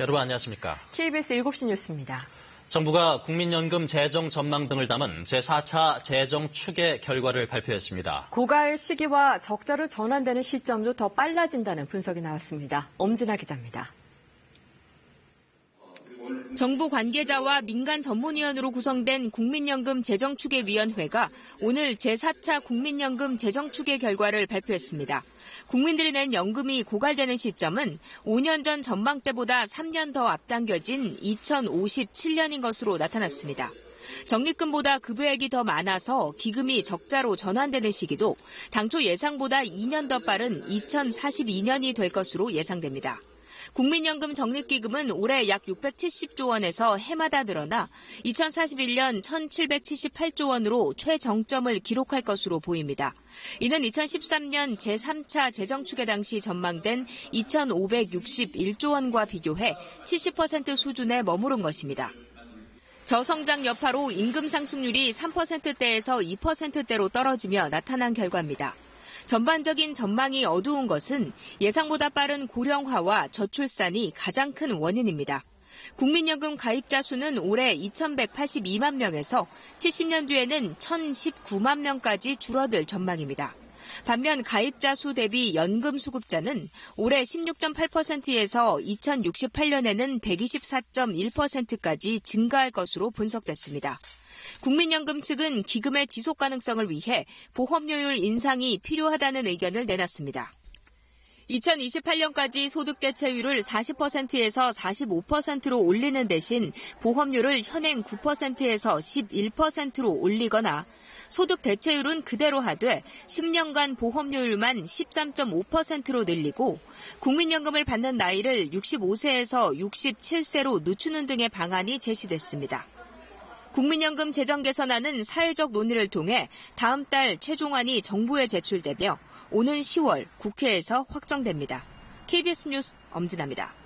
여러분 안녕하십니까? KBS 7시 뉴스입니다. 정부가 국민연금 재정 전망 등을 담은 제4차 재정 추계 결과를 발표했습니다. 고갈 시기와 적자로 전환되는 시점도 더 빨라진다는 분석이 나왔습니다. 엄진아 기자입니다. 정부 관계자와 민간 전문위원으로 구성된 국민연금 재정추계위원회가 오늘 제4차 국민연금 재정추계 결과를 발표했습니다. 국민들이 낸 연금이 고갈되는 시점은 5년 전 전망대보다 3년 더 앞당겨진 2057년인 것으로 나타났습니다. 적립금보다 급여액이 더 많아서 기금이 적자로 전환되는 시기도 당초 예상보다 2년 더 빠른 2042년이 될 것으로 예상됩니다. 국민연금 적립기금은 올해 약 670조 원에서 해마다 늘어나 2041년 1778조 원으로 최정점을 기록할 것으로 보입니다. 이는 2013년 제3차 재정추계 당시 전망된 2561조 원과 비교해 70% 수준에 머무른 것입니다. 저성장 여파로 임금 상승률이 3%대에서 2%대로 떨어지며 나타난 결과입니다. 전반적인 전망이 어두운 것은 예상보다 빠른 고령화와 저출산이 가장 큰 원인입니다. 국민연금 가입자 수는 올해 2182만 명에서 70년 뒤에는 1019만 명까지 줄어들 전망입니다. 반면 가입자 수 대비 연금 수급자는 올해 16.8%에서 2068년에는 124.1%까지 증가할 것으로 분석됐습니다. 국민연금 측은 기금의 지속 가능성을 위해 보험료율 인상이 필요하다는 의견을 내놨습니다. 2028년까지 소득 대체율을 40%에서 45%로 올리는 대신 보험료를 현행 9%에서 11%로 올리거나 소득 대체율은 그대로 하되 10년간 보험료율만 13.5%로 늘리고 국민연금을 받는 나이를 65세에서 67세로 늦추는 등의 방안이 제시됐습니다. 국민연금 재정 개선안은 사회적 논의를 통해 다음 달 최종안이 정부에 제출되며 오는 10월 국회에서 확정됩니다. KBS 뉴스 엄진아입니다.